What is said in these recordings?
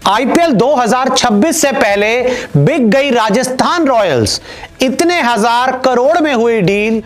IPL 2026 से पहले बिक गई राजस्थान रॉयल्स। इतने हजार करोड़ में हुई डील।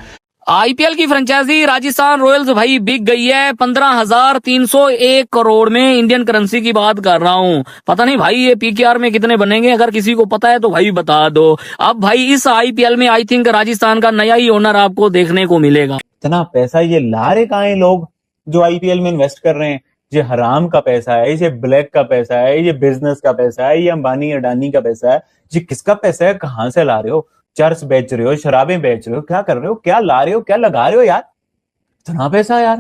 आईपीएल की फ्रेंचाइजी राजस्थान रॉयल्स भाई बिक गई है 15,301 करोड़ में। इंडियन करेंसी की बात कर रहा हूं। पता नहीं भाई ये पीकेआर में कितने बनेंगे, अगर किसी को पता है तो भाई बता दो। अब भाई इस आईपीएल में आई थिंक राजस्थान का नया ही ओनर आपको देखने को मिलेगा। इतना पैसा ये ला रहे कहाँ हैं लोग जो आईपीएल में इन्वेस्ट कर रहे हैं? ये हराम का पैसा है, ये ब्लैक का पैसा है, ये बिजनेस का पैसा है, ये अंबानी अडानी का पैसा है। ये किसका पैसा है? कहां से ला रहे हो? चर्च बेच रहे हो, शराबें बेच रहे हो, क्या कर रहे हो, क्या ला रहे हो, क्या लगा रहे हो यार? इतना पैसा यार,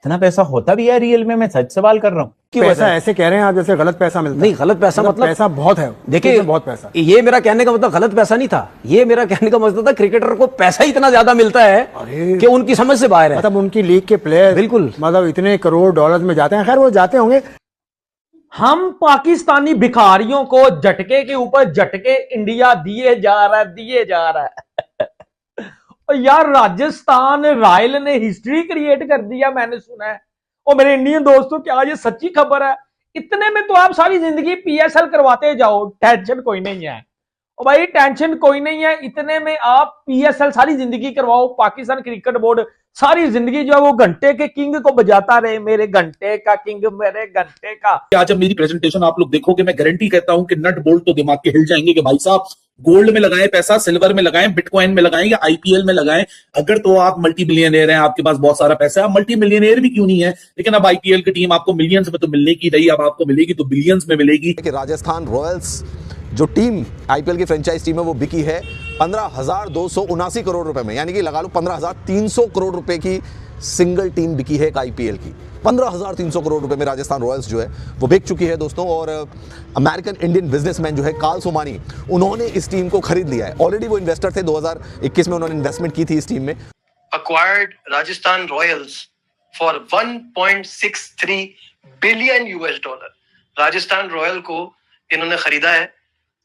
इतना पैसा होता भी है रियल में? मैं सच सवाल कर रहा हूँ कि पैसा ऐसे कह रहे हैं आप जैसे गलत पैसा मिलता है। नहीं, गलत पैसा मतलब पैसा बहुत है। देखिए बहुत पैसा। ये मेरा कहने का मतलब गलत पैसा नहीं था, ये मेरा कहने का मतलब था क्रिकेटर को पैसा इतना ज्यादा मिलता है कि उनकी समझ से बाहर है। मतलब उनकी लीग के प्लेयर बिल्कुल मतलब इतने करोड़ डॉलर में जाते हैं। खैर वो जाते होंगे। हम पाकिस्तानी भिखारियों को झटके के ऊपर झटके इंडिया दिए जा रहा है और यार राजस्थान रॉयल ने हिस्ट्री क्रिएट कर दिया, मैंने सुना है। और मेरे इंडियन दोस्तों, क्या ये सच्ची खबर है? इतने में तो आप सारी जिंदगी पीएसएल करवाते जाओ, टेंशन कोई नहीं है। और भाई टेंशन कोई नहीं है, इतने में आप पीएसएल सारी जिंदगी करवाओ। पाकिस्तान क्रिकेट बोर्ड सारी जिंदगी जो है वो घंटे के किंग को बजाता रहे, मेरे घंटे का किंग, मेरे घंटे का। आज जब मेरी प्रेजेंटेशन आप लोग देखोगे, मैं गारंटी कहता हूं कि नट बोल्ट तो दिमाग के हिल जाएंगे कि भाई साहब गोल्ड में लगाएं पैसा, सिल्वर में लगाएं, बिटकॉइन में लगाएं या आईपीएल में लगाएं। अगर तो आप मल्टी मिलियनेयर हैं, आपके पास बहुत सारा पैसा है, आप मल्टी मिलियनेयर भी क्यों नहीं है, लेकिन अब आईपीएल की टीम आपको मिलियंस में तो मिलने की रही, अब आपको मिलेगी तो बिलियंस में मिलेगी। राजस्थान रॉयल्स जो टीम आईपीएल की फ्रेंचाइज टीम है वो बिकी है 15,279 करोड़ रुपए में, यानी कि लगा लो 15,300 करोड़ रुपए की सिंगल टीम बिकी है आईपीएल की। 15,300 करोड़ रुपए में राजस्थान रॉयल्स जो है वो बिक चुकी है दोस्तों। और अमेरिकन इंडियन बिजनेसमैन जो है कार्ल सोमानी, उन्होंने इस टीम को खरीद लिया है। ऑलरेडी वो इन्वेस्टर थे, 2021 में उन्होंने इन्वेस्टमेंट की थी इस टीम में। Acquired Rajasthan Royals for 1.63 billion US dollar. Rajasthan royal को इन्होंने खरीदा है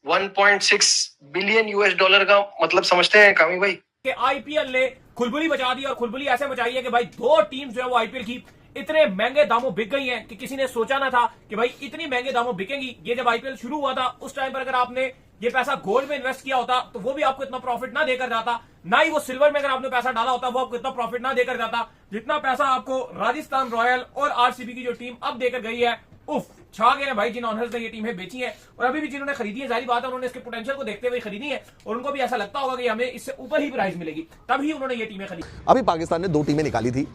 1.6 बिलियन यूएस डॉलर का। मतलब समझते हैं कामी भाई कि आईपीएल ने खुलबुली बचा दी, और खुलबुली ऐसे बचाई है कि भाई दो टीम जो है वो आईपीएल की इतने महंगे दामों बिक गई हैं कि किसी ने सोचा ना था कि भाई इतनी महंगे दामों बिकेंगी। ये जब आईपीएल शुरू हुआ था उस टाइम पर अगर आपने ये पैसा गोल्ड में इन्वेस्ट किया होता तो वो भी आपको इतना प्रॉफिट ना देकर जाता, ना ही वो सिल्वर में अगर आपने पैसा डाला होता वो आपको इतना प्रॉफिट ना देकर जाता जितना पैसा आपको राजस्थान रॉयल और आरसीबी की जो टीम अब देकर गई है। उफ, छा गए हैं भाई जिन ऑनर्स ने ये टीमें बेची है और अभी भी जिन्होंने खरीदी है। जाहिर बात है उन्होंने इसके पोटेंशियल को देखते हुए खरीदी है और उनको भी ऐसा लगता होगा कि हमें इससे ऊपर ही प्राइस मिलेगी, तभी उन्होंने ये टीमें खरीदी। अभी पाकिस्तान ने दो टीमें निकाली थी,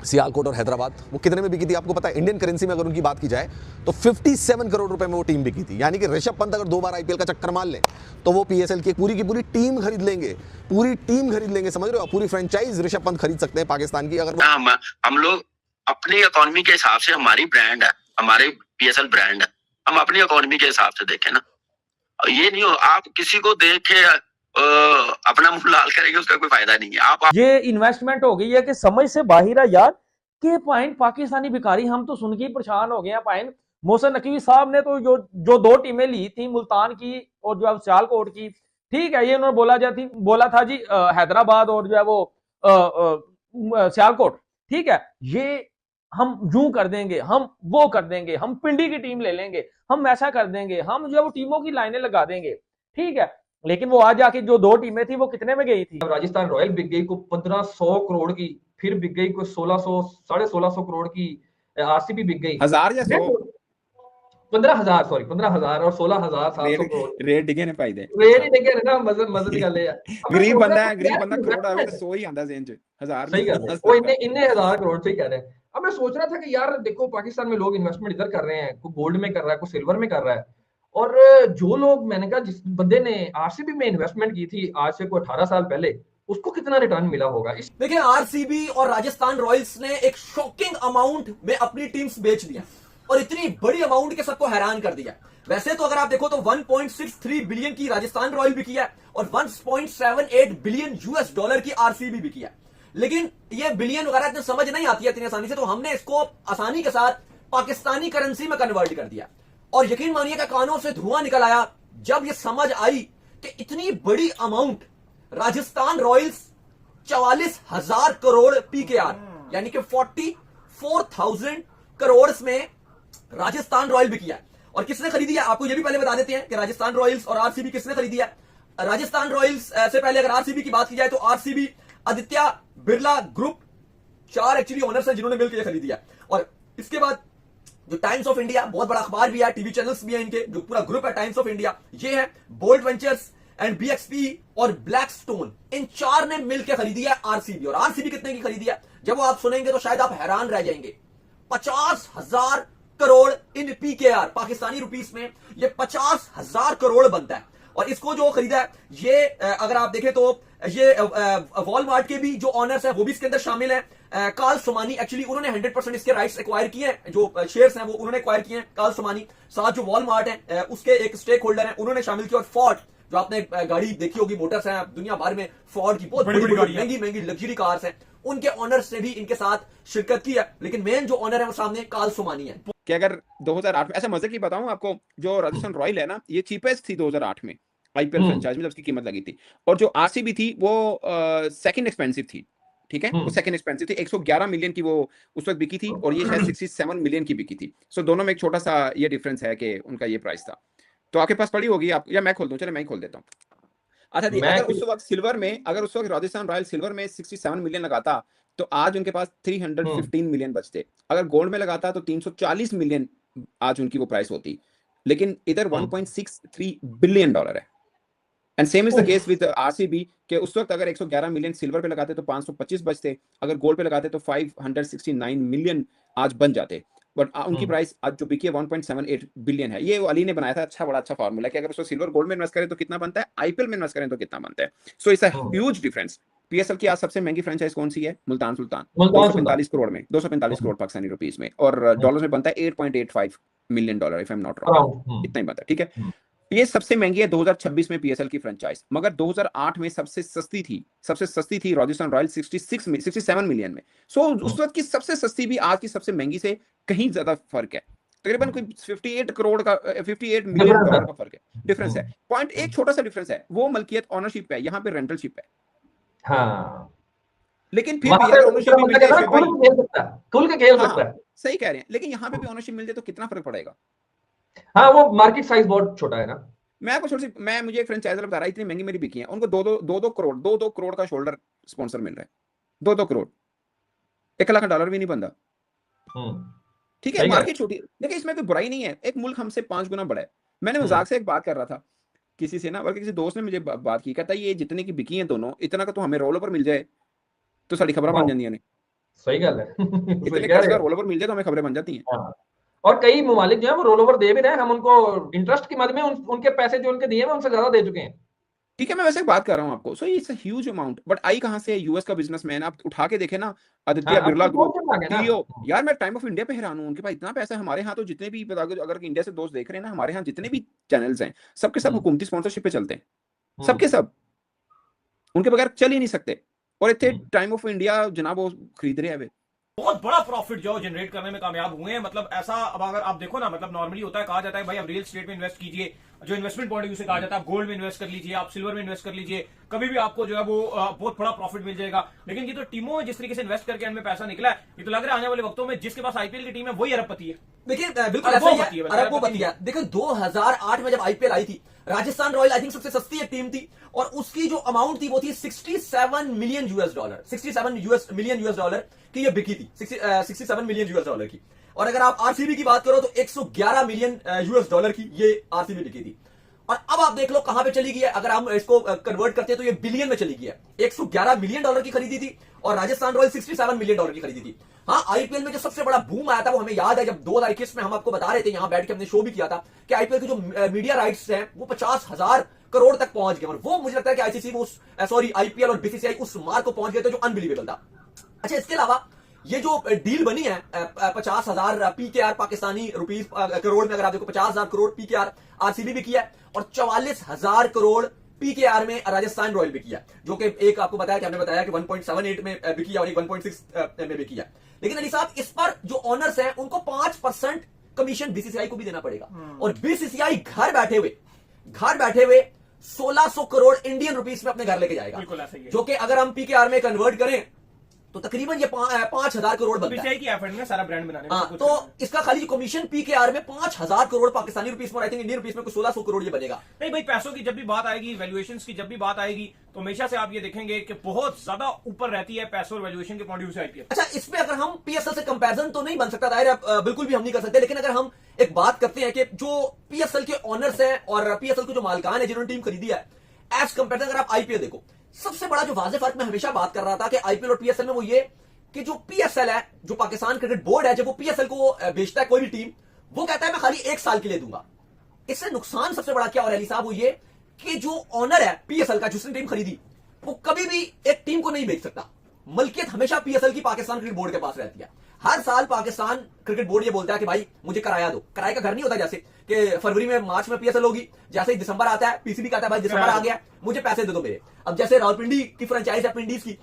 सियालकोट और हैदराबाद। वो कितने में बिकी थी आपको पता है? इंडियन करेंसी में अगर उनकी बात की जाए तो 57 करोड़ रुपए में वो टीम बिकी थी। यानी कि ऋषभ पंत अगर 2 बार आईपीएल का चक्कर मार ले तो वो पीएसएल की पूरी टीम खरीद लेंगे, पूरी टीम खरीद लेंगे। समझ रहे हो? पूरी फ्रेंचाइज ऋषभ पंत खरीद सकते हैं पाकिस्तान की। अगर हम लोग अपनी इकोनॉमी के हिसाब से, हमारी ब्रांड है, हमारे पीएसएल ब्रांड है, हम अपनी इकोनॉमी के हिसाब से देखें ना। ये नहीं हो आप किसी को देख के अपना मुंह लाल करेंगे, उसका कोई फायदा नहीं है। आप ये इन्वेस्टमेंट हो गई है कि समझ से बाहर है यार के पाइन पाकिस्तानी भिखारी। हम तो सुन के ही परेशान हो गए हैं। पाइन मोहसिन नकवी साहब ने तो जो दो टीमें ली थी, मुल्तान की और जो है सियालकोट की, ठीक है, ये उन्होंने बोला था जी हैदराबाद और जो है वो सियालकोट, ठीक है, ये हम यूं कर देंगे, हम वो कर देंगे, हम पिंडी की टीम ले लेंगे, हम ऐसा कर देंगे, हम जो है वो टीमों की लाइनें लगा देंगे, ठीक है। लेकिन वो आज जाके जो दो टीमें थी वो कितने में गई थी? राजस्थान रॉयल बिक गई को 1500 करोड़ की, फिर बिक गई को 1600 1650 करोड़ की। आरसीबी बिक गई 1000 या 100 15,000 सॉरी 15,000 और 16,700 करोड़। रेट डिगे ने पाई दे, रेट डिगे ने ना मजन गल है। गरीब बंदा करोड़ आवे तो 100 ही आंदा जेन च 1000 सही कह रहे हैं, वो इन्ने 1000 करोड़ सही कह रहे हैं। अब मैं सोच रहा था कि यार देखो पाकिस्तान में लोग इन्वेस्टमेंट इधर कर रहे हैं, कोई गोल्ड में कर रहा है, कोई सिल्वर में कर रहा है, और जो लोग, मैंने कहा जिस बंदे ने आरसीबी में इन्वेस्टमेंट की थी आज से कोई 18 साल पहले, उसको कितना रिटर्न मिला होगा। देखिए आरसीबी और राजस्थान रॉयल्स ने एक शॉकिंग अमाउंट में अपनी टीम्स बेच दिया और इतनी बड़ी अमाउंट के सबको हैरान कर दिया। वैसे तो अगर आप देखो तो 1.63 बिलियन की राजस्थान रॉयल बिकी है और 1.78 बिलियन यूएस डॉलर की आरसीबी बिकी है, लेकिन ये बिलियन वगैरह इतनी समझ नहीं आती है इतनी आसानी से, तो हमने इसको आसानी के साथ पाकिस्तानी करेंसी में कन्वर्ट कर दिया। और यकीन मानिएगा कानों से धुआं निकल आया जब ये समझ आई कि इतनी बड़ी amount Rajasthan Royals 44,000 crore PKR यानी कि 44,000 करोड़ में राजस्थान रॉयल बिकी है। और किसने खरीदी है आपको ये भी पहले बता देते हैं कि राजस्थान रॉयल्स और आरसीबी किसने खरीदी है। राजस्थान रॉयल्स से पहले अगर आरसीबी की बात की जाए तो RCB Aditya Birla group 4 actually owners हैं जिन्होंने मिलकर खरीदी है। और इसके बाद जो टाइम्स ऑफ इंडिया, बहुत बड़ा अखबार भी है, टीवी चैनल्स भी है इनके, जो पूरा ग्रुप है टाइम्स ऑफ इंडिया, ये है बोल्ट वेंचर्स एंड बीएक्सपी और ब्लैकस्टोन, इन 4 ने मिलकर खरीदी है आरसीबी। और आरसीबी कितने की खरीदी है जब वो आप सुनेंगे तो शायद आप हैरान रह जाएंगे। 50,000 करोड़ इन पीकेआर, पाकिस्तानी रुपीस में ये 50,000 करोड़ बनता है। और इसको जो खरीदा है ये अगर आप देखें तो ये वॉलमार्ट के भी जो ऑनर्स हैं वो भी इसके अंदर शामिल हैं। कार्ल सोमानी एक्चुअली उन्होंने 100% इसके राइट्स एक्वायर किए हैं, जो शेयर्स हैं वो उन्होंने एक्वायर किए हैं कार्ल सोमानी। साथ जो वॉलमार्ट है उसके एक स्टेक होल्डर हैं उन्होंने शामिल किया। और फोर्ड जो आपने गाड़ी देखी होगी, मोटर्स हैं दुनिया भर में, फोर्ड की बहुत बड़ी महंगी महंगी लग्जरी कार्स हैं, उनके ऑनर्स ने भी इनके साथ शिरकत की है। लेकिन मेन जो ऑनर है वो सामने कार्ल सोमानी है। कि अगर 2008 में, ऐसा मजे की बताऊं आपको, जो राजस्थान रॉयल है ना, ये चीपेस्ट थी 2008 में आईपीएल फ्रेंचाइज में जब उसकी कीमत लगी थी। और जो आरसीबी थी वो सेकंड एक्सपेंसिव थी, ठीक है, वो सेकंड एक्सपेंसिव थी। 111 मिलियन की वो उस वक्त बिकी थी और ये शायद 67 मिलियन की बिकी थी। सो दोनों में एक छोटा सा ये डिफरेंस है कि उनका ये प्राइस था। तो आपके पास पड़ी होगी आप, या मैं खोल दूं? चले मैं ही खोल देता हूँ। अच्छा, अगर उस वक्त सिल्वर में, अगर उस वक्त राजस्थान रॉयल सिल्वर में 67 मिलियन लगाता तो आज उनके पास 315 मिलियन बचते। अगर गोल्ड में लगाता तो 340 मिलियन आज उनकी वो प्राइस होती। लेकिन इधर 1.63 बिलियन डॉलर है। And same is the case with RCB के उस वक्त अगर 111 मिलियन सिल्वर पे लगाते तो 525 बचते, अगर गोल्ड पे लगाते तो 569 मिलियन आज बन जाते। बट उनकी प्राइस आज जो बिकी है 1.78 बिलियन है। ये अली ने बनाया था, अच्छा, बड़ा अच्छा फार्मूला कि अगर उसको सिल्वर गोल्ड में इन्वेस्ट करें तो कितना बनता है, आईपीएल में इन्वेस्ट करें तो कितना बनता है। So it's a huge difference. PSL की आज सबसे महंगी फ्रेंचाइज कौन सी है? मुल्तान सुल्तान, 245 करोड़ में, 245 करोड़ पाकिस्तानी रुपीस में, और डॉलर्स में बनता है 8.85 million dollar, if I am not wrong, इतना ही बनता है, ठीक है। ये सबसे महंगी है 2026 में पीएसएल की फ्रेंचाइज। मगर 2008 में सबसे सस्ती थी राजस्थान रॉयल 67 मिलियन में। सो उस वक्त की सबसे सस्ती भी आज की सबसे महंगी से कहीं ज्यादा फर्क है, तकरीबन कोई 58 मिलियन डॉलर का फर्क है, डिफरेंस है। पॉइंट एक छोटा सा डिफरेंस है, वो मलकियत ओनरशिप है, यहाँ पे रेंटलशिप है। हाँ, लेकिन फिर भी अगर ओनरशिप मिल जाए, खुल के खेल सकता है, सही कह रहे हैं। लेकिन यहाँ पे भी ओनरशिप मिल जाए तो कितना फर्क पड़ेगा? हाँ, वो मार्केट साइज बहुत छोटा है ना। मुझे एक फ्रेंचाइजर बता रहा है, इतनी महंगी मेरी बिकी है, उनको 2 करोड़ का शोल्डर स्पॉन्सर मिल रहा है। 2 करोड़, 1 लाख डॉलर भी नहीं बनता, ठीक है। मार्केट छोटी, देखिए इसमें कोई बुराई नहीं है, एक मुल्क हमसे 5 गुना बड़ा है। मैंने मजाक से एक बात कर रहा था किसी से ना, बल्कि किसी दोस्त ने मुझे बात की, कहता ये जितने की बिकी है दोनों, इतना का तो हमें रोल ओवर मिल जाए तो सारी खबर बन जाती है। सही गल है। इतने का रोल ओवर मिल जाए तो हमें खबरें बन जाती हैं। और कई ममालिक जो है वो रोल ओवर दे भी रहे हैं, हम उनको इंटरेस्ट की मद में उनके पैसे जो उनके दिए हैं उनसे ज्यादा दे चुके हैं, ठीक है। मैं वैसे बात कर रहा हूं आपको। So it's a huge amount, but I कहां से? यूएस का बिजनेसमैन, आप उठा के देखें ना, आदित्य बिरला ग्रुप सीईओ। यार मैं टाइम ऑफ इंडिया पे हैरान हूं, उनके पास इतना पैसा है। हमारे यहाँ तो जितने भी, अगर इंडिया से दोस्त देख रहे हैं ना, हमारे यहाँ जितने भी चैनल्स हैं सबके सब हुकूमती स्पॉन्सरशिप पे चलते हैं, सबके सब, उनके बगैर चल ही नहीं सकते। और इतने टाइम ऑफ इंडिया जनाब वो खरीद रहे हैं, बहुत बड़ा प्रॉफिट जो जनरेट करने में कामयाब हुए हैं। मतलब ऐसा, अब अगर आप देखो ना, मतलब नॉर्मली होता है, कहा जाता है भाई आप रियल एस्टेट में इन्वेस्ट कीजिए, जो इन्वेस्टमेंट पॉइंट ऑफ व्यू से कहा जाता है आप गोल्ड में इन्वेस्ट कर लीजिए, आप सिल्वर में इन्वेस्ट कर लीजिए, कभी भी आपको जो है वो बहुत बड़ा प्रॉफिट मिल जाएगा। लेकिन ये तो टीमों में जिस तरीके से इन्वेस्ट करके इनमें पैसा निकला है, ये तो लग रहा है आने वाले वक्तों में जिसके पास आईपीएल की टीम है वही अरबपति है। देखिए बिल्कुल अरबपति है। देखो 2008 में जब आईपीएल आई थी, राजस्थान रॉयल आई थिंक सबसे सस्ती एक टीम थी, और उसकी जो अमाउंट थी वो थी 67 million US dollar, 67 million US dollar की ये बिकी थी, 67 मिलियन यूएस डॉलर की। और अगर आप आरसीबी की बात करो तो 111 मिलियन यूएस डॉलर की ये आरसीबी बिकी थी। और अब आप देख लो कहां पे चली गई है, अगर हम इसको कन्वर्ट करते हैं तो ये बिलियन में चली गई है। 111 मिलियन डॉलर की खरीदी थी और राजस्थान रॉयल 67 मिलियन डॉलर की खरीदी थी। हाँ, आईपीएल में जो सबसे बड़ा बूम आया था वो हमें याद है, जब 2021 में हम आपको बता रहे थे, यहां बैठ के हमने शो भी किया था कि आईपीएल के जो मीडिया राइट्स हैं वो 50,000 करोड़ तक पहुंच गए। और वो मुझे लगता है कि आईसीसी वो आईपीएल और बीसीसीआई उस मार्क को पहुंच गए थे जो अनबिलीवेबल था। अच्छा, इसके अलावा ये जो डील बनी है 50,000 पीकेआर पाकिस्तानी रुपीस करोड़ में, अगर आप देखो 50,000 करोड़ पीकेआर आरसीबी भी किया है और 44,000 करोड़ पीकेआर में राजस्थान रॉयल भी किया, जो कि एक आपको बताया कि हमने बताया कि 1.78 में भी किया और एक 1.6 में भी किया। लेकिन अली साहब, इस पर जो ओनर्स हैं उनको 5% कमीशन बीसीसीआई को भी देना पड़ेगा। और बीसीसीआई घर बैठे हुए 1600 करोड़ इंडियन रुपीस में अपने घर लेके जाएगा, जो कि अगर हम पीकेआर में कन्वर्ट करें तो तकरीबन ये 5,000 करोड़ बनता है। पीसीआई की एफर्ट में सारा ब्रांड बनाने में हाँ, तो इसका खाली जो कमीशन पीकेआर में 5,000 करोड़ पाकिस्तानी रुपीस में, आई थिंक इंडियन रुपीस में कुछ 1,600 करोड़ ये बनेगा। नहीं भाई, पैसों की जब भी बात आएगी, वैल्यूएशंस की जब भी बात आएगी, तो हमेशा से आप ये देखेंगे कि बहुत ज्यादा ऊपर रहती है पैसों और वैल्यूएशन के पॉइंट ऑफ व्यू से आईपीएल। अच्छा, इस पे अगर हम पीएसएल से कंपैरिजन तो नहीं बन सकता, दाहिर है, बिल्कुल भी हम नहीं कर सकते, लेकिन अगर हम एक बात करते हैं कि जो पीएसएल के ऑनर्स हैं और पीएसएल के जो मालिकान है जिन्होंने टीम खरीदी है, एज कंपेरिजन अगर आप आईपीएल देखो, सबसे बड़ा जो वाज़ेह फर्क मैं हमेशा बात कर रहा था कि आईपीएल और पीएसएल में वो ये कि जो पीएसएल है, जो पाकिस्तान क्रिकेट बोर्ड है, जब वो पीएसएल को बेचता है कोई भी टीम, वो कहता है मैं खाली 1 साल के लिए दूंगा। इससे नुकसान सबसे बड़ा क्या हो रहा है अली साहब, वो ये कि जो ऑनर है पीएसएल का, जिसने टीम खरीदी, वो कभी भी एक टीम को नहीं बेच सकता। मलकियत हमेशा पीएसएल की पाकिस्तान क्रिकेट बोर्ड के पास रहती है। हर साल पाकिस्तान क्रिकेट बोर्ड ये बोलता है कि भाई मुझे किराया दो। किराए का घर नहीं होता जैसे कि फरवरी में, मार्च में पीएसएल होगी, जैसे ही दिसंबर आता है पीसीबी कहता है भाई दिसंबर आ गया, मुझे पैसे दे दो मेरे। अब जैसे रावलपिंडी की फ्रेंचाइज है पिंडीज की,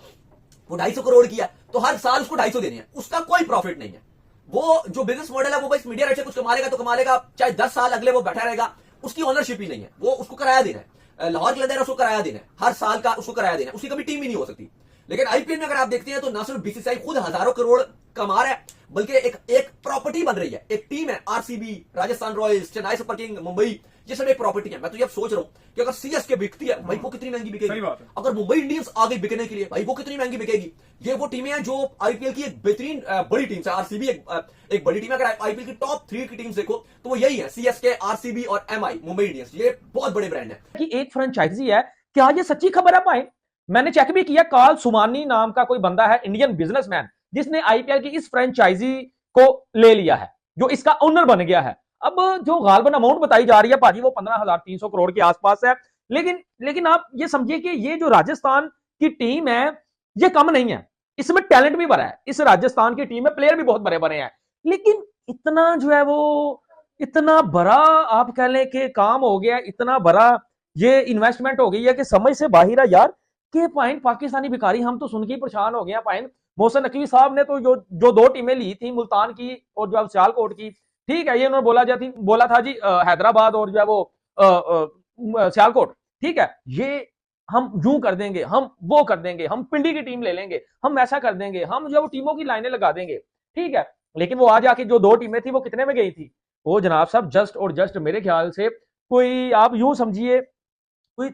वो 250 करोड़ की है, तो हर साल उसको 250 देने हैं, उसका कोई प्रॉफिट नहीं है। वो जो बिजनेस मॉडल है वो बस मीडिया राइट से कुछ कमालेगा तो कमालेगा, चाहे 10 साल अगले वो बैठा रहेगा, उसकी ओनरशिप ही नहीं है, वो उसको किराया देना है। लाहौर के अंदर उसको किराया देना है, हर साल का उसको किराया देना है, उसकी कभी टीम ही नहीं हो सकती। लेकिन आईपीएल में अगर आप देखते हैं तो ना सिर्फ बीसीसीआई खुद हजारों करोड़ कमा रहा है, बल्कि एक प्रॉपर्टी बन रही है, एक टीम है, RCB, Rajasthan Royals, Chennai super king, Mumbai, ये सब एक प्रॉपर्टी है। मैं तो ये सोच रहा हूं कि अगर सीएसके बिकती है भाई वो कितनी महंगी बिकेगी, अगर मुंबई इंडियंस आ गई बिकने के लिए भाई वो कितनी महंगी बिकेगी। ये वो टीमें हैं जो आईपीएल की एक बेहतरीन बड़ी टीम है। आरसीबी एक बड़ी टीम है। अगर आईपीएल की टॉप 3 की टीम्स देखो तो वो यही है, सीएसके, आरसीबी और एमआई, मुंबई इंडियंस। ये बहुत बड़े ब्रांड है कि एक फ्रेंचाइजी है। क्या ये सच्ची खबर है भाई? मैंने चेक भी किया, कार्ल सुमानी नाम का कोई बंदा है, इंडियन बिजनेसमैन, जिसने आईपीएल की इस फ्रेंचाइजी को ले लिया है, जो इसका ओनर बन गया है। अब जो गालबन अमाउंट बताई जा रही है भाजी वो 15,300 करोड़ के आसपास है। लेकिन आप ये समझिए कि ये जो राजस्थान की टीम है ये कम नहीं है, इसमें टैलेंट भी भरा है। इस राजस्थान की टीम में प्लेयर भी बहुत बड़े बड़े हैं, लेकिन इतना जो है वो इतना बड़ा आप कह लें कि काम हो गया, इतना बड़ा ये इन्वेस्टमेंट हो गई है कि समझ से बाहर है यार कि पाइन पाकिस्तानी भिखारी। हम तो सुन के ही परेशान हो गए हैं। पाइन मोहसिन नकवी साहब ने तो जो 2 टीमें ली थी, मुल्तान की और जो सियालकोट की, ठीक है, ये उन्होंने बोला था जी हैदराबाद और जो है वो सियालकोट, ठीक है, ये हम यूं कर देंगे, हम वो कर देंगे, हम पिंडी की टीम ले लेंगे, हम ऐसा कर देंगे, हम जो टीमों की लाइनें लगा देंगे, ठीक है। लेकिन वो आज आके जो 2 टीमें थी वो कितने में गई थी? वो जनाब साहब जस्ट मेरे ख्याल से कोई आप यूं समझिए कोई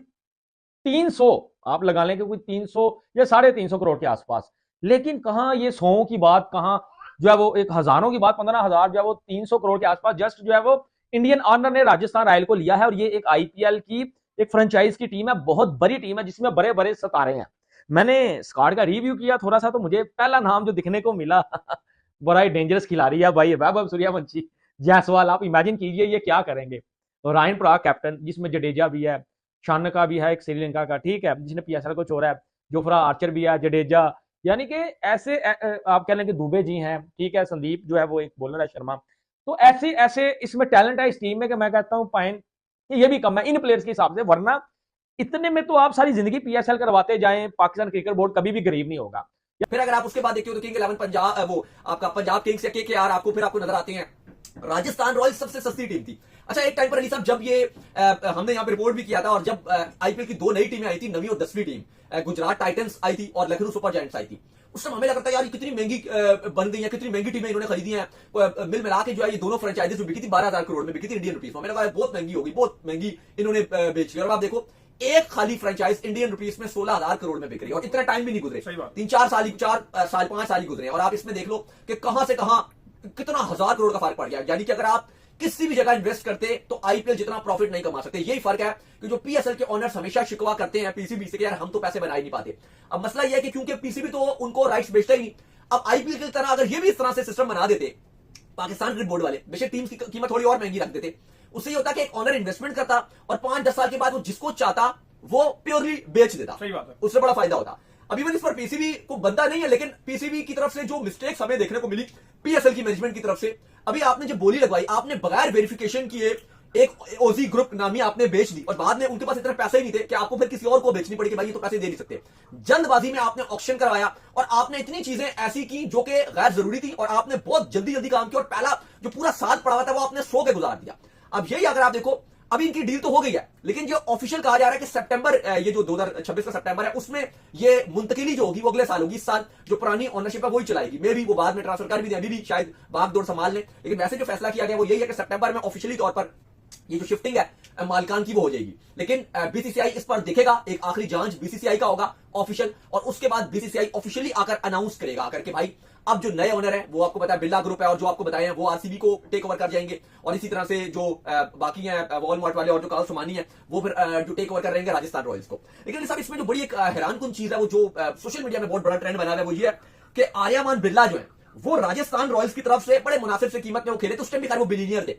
300 आप लगा लें कि कोई 300 या 350 करोड़ के आसपास। लेकिन कहां ये 100 की बात, कहां जो है वो एक हजारों की बात, 15,000 जो है वो 300 करोड़ के आसपास जस्ट जो है वो इंडियन ऑनर ने राजस्थान रॉयल को लिया है। और ये एक आईपीएल की एक फ्रेंचाइज की टीम है, बहुत बड़ी टीम है जिसमें बड़े बड़े सितारे हैं। मैंने स्क्वाड का रिव्यू किया थोड़ा सा, तो मुझे पहला नाम जो दिखने को मिला बड़ा ही डेंजरस खिलाड़ी है भाई, वैभव सूर्यवंशी जायसवाल। आप इमेजिन कीजिए ये क्या करेंगे। और रायन पराग कैप्टन, जिसमें जडेजा भी है, शानका भी है एक श्रीलंका का, ठीक है, जिसने पीएसएल को छोड़ा है, जोफ्रा आर्चर भी है, जडेजा, यानी कि ऐसे आप कह लें कि दुबे जी हैं, ठीक है, संदीप जो है वो एक बॉलर है, शर्मा। तो ऐसे इसमें टैलेंट है इस टीम में कि मैं कहता हूं पाइन ये भी कम है इन प्लेयर्स के हिसाब से, वरना इतने में तो आप सारी जिंदगी पीएसएल करवाते जाएं, पाकिस्तान क्रिकेट बोर्ड कभी भी गरीब नहीं होगा। फिर अगर आप उसके बाद देखते हो तो किंग 11 पंजाब, वो आपका पंजाब किंग्स या केकेआर आपको नजर आते हैं। राजस्थान रॉयल्स सबसे सस्ती टीम थी। अच्छा, एक टाइम पर अली साहब जब ये हमने यहाँ पे रिपोर्ट भी किया था, और जब आईपीएल की 2 नई टीमें आई थी, 9वीं और 10वीं टीम, गुजरात टाइटंस आई थी और लखनऊ सुपर जायंट्स आई थी, उस समय हमें लगता है यार ये कितनी महंगी बन गई है, कितनी महंगी टीमें इन्होंने खरीदी हैं। मिल मिला के जो है ये दोनों फ्रेंचाइजीज बिकी थी 12,000 करोड़ में बिकी थी इंडियन रुपीज में। हमें लगा बहुत महंगी होगी, बहुत महंगी इन्होंने बेची। और आप देखो एक खाली फ्रेंचाइज इंडियन रुपीज में 16,000 करोड़ में बिक रही है, और इतना टाइम भी नहीं गुजरे, 3-4 साल 5 साल ही गुजरे। और आप इसमें देख लो कि कहां से कहां कितना 1000 करोड़ का फर्क पड़ गया। यानी कि अगर आप किसी भी जगह इन्वेस्ट करते तो आईपीएल जितना प्रॉफिट नहीं कमा सकते। यही फर्क है कि जो पीएसएल के ओनर्स हमेशा शिकवा करते हैं पीसीबी से कि यार हम तो पैसे बना ही नहीं पाते। अब मसला यह है कि क्योंकि पीसीबी तो उनको राइट्स बेचता ही नहीं, अब आईपीएल की तरह अगर ये भी इस तरह से सिस्टम बना देते पाकिस्तान क्रिकेट बोर्ड वाले, बेशक टीम की कीमत थोड़ी और महंगी रख देते, उससे ये होता कि एक ओनर इन्वेस्टमेंट करता और 5-10 साल के बाद वो जिसको चाहता वो प्योरली बेच देता। सही बात है, उससे बड़ा फायदा होता। अब इवन इस पर पीसीबी को बनता नहीं है, लेकिन पीसीबी की तरफ से जो मिस्टेक्स हमें देखने को मिली पीएसएल की मैनेजमेंट की तरफ से, अभी आपने जो बोली लगवाई, आपने बगैर वेरिफिकेशन किए एक ओजी ग्रुप नामी आपने बेच दी, और बाद में उनके पास इतने पैसे ही नहीं थे कि आपको फिर किसी और को बेचनी पड़ी कि भाई ये तो पैसे दे नहीं सकते। जल्दबाजी में आपने ऑक्शन करवाया और आपने इतनी चीजें ऐसी की जो कि गैर जरूरी थी, और आपने बहुत जल्दी काम किया, और पहला जो पूरा साल पड़ा हुआ था वो आपने सो के गुजार दिया। अब यही अगर आप देखो, अभी इनकी डील तो हो गई है, लेकिन जो ऑफिशियल कहा जा रहा है कि सितंबर, ये जो 2026 का सितंबर है, उसमें ये मुंतकिली जो होगी वो अगले साल होगी। इस साल जो पुरानी ओनरशिप है वही चलाएगी। मे भी वो बाद में ट्रांसफर कर भी दें, अभी भी शायद भागदौड़ संभाल लें, लेकिन वैसे जो फैसला किया गया वो यही है कि सितंबर में ऑफिशियली तौर पर ये जो शिफ्टिंग है मालिकान की वो हो जाएगी। लेकिन बीसीसीआई इस पर देखेगा, एक आखिरी जांच बीसीसीआई का होगा ऑफिशियल, और उसके बाद बीसीसीआई ऑफिशियली आकर अनाउंस करेगा आकर के भाई अब जो नए ओनर है वो आपको पता है बिरला ग्रुप है, और जो आपको बताए हैं वो आरसीबी को टेक ओवर कर जाएंगे, और इसी तरह से जो बाकी हैं वॉलमार्ट वाले और जो कार्ल सोमानी है वो फिर जो टेक ओवर कर रहेंगे राजस्थान रॉयल्स को। लेकिन साहब इसमें जो बड़ी एक हैरानकुन चीज है वो जो सोशल मीडिया में बहुत बड़ा ट्रेंड बना हुआ है वो ये है कि आर्यमान बिरला जो है वो राजस्थान रॉयल्स की तरफ से बड़े मुनासिब से कीमत में वो खेले, तो उस टाइम भी खैर वो बिलियनियर थे,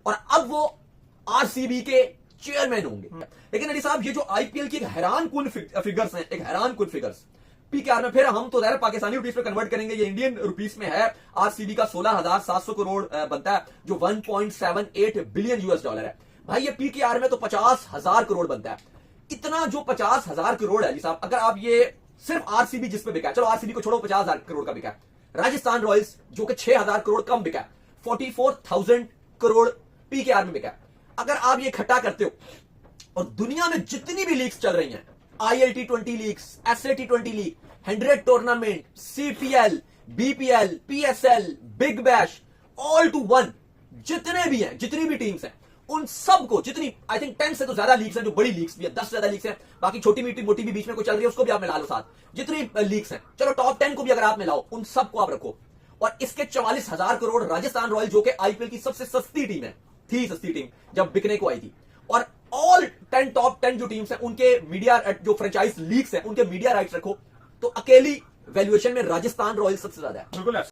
और अब वो आरसीबी के चेयरमैन होंगे। लेकिन अली साहब ये जो आईपीएल की एक हैरानकुन फिगर्स हैं, एक हैरानकुन फिगर्स पीकेआर में, फिर हम तो ज़ाहिर पाकिस्तानी रुपीस में कन्वर्ट करेंगे, ये इंडियन रुपीस में है। आरसीबी का 16,700 करोड़ बनता है, जो 1.78 बिलियन यूएस डॉलर है। भाई ये पीकेआर में तो 50,000 करोड़ बनता है। इतना जो 50,000 करोड़ है अली साहब, अगर आप ये सिर्फ आरसीबी जिस पे बिका है, चलो आरसीबी को छोड़ो 50,000 करोड़ का बिका है, राजस्थान रॉयल्स जो कि 6,000 करोड़ कम बिका है, 44,000 करोड़ पीकेआर में बिका है। अगर आप ये इकट्ठा करते हो और दुनिया में जितनी भी लीग्स चल रही हैं, ILT20 leagues, SA T20 league, 100 tournament, CPL, BPL, PSL, big bash, all to one, जितने भी हैं, जितनी भी टीम्स हैं, उन सबको, जितनी आई थिंक 10 से तो ज्यादा लीग्स हैं, जो बड़ी लीग्स भी है, 10 से ज्यादा लीग्स हैं, बाकी छोटी मोटी भी बीच में कोई चल रही है उसको भी आप मिला लो साथ, जितनी लीग्स हैं, चलो टॉप 10 को भी अगर आप मिलाओ, उन सबको आप रखो, और इसके 44,000 करोड़ राजस्थान रॉयल जो कि आईपीएल की सबसे सस्ती टीम है, थी सस्ती टीम जब बिकने को आई थी, और ऑल 10 टॉप 10 जो टीम्स हैं उनके मीडिया, जो फ्रेंचाइज लीग्स हैं उनके मीडिया राइट्स रखो, तो अकेली वैल्यूएशन में राजस्थान रॉयल्स सबसे ज्यादा है।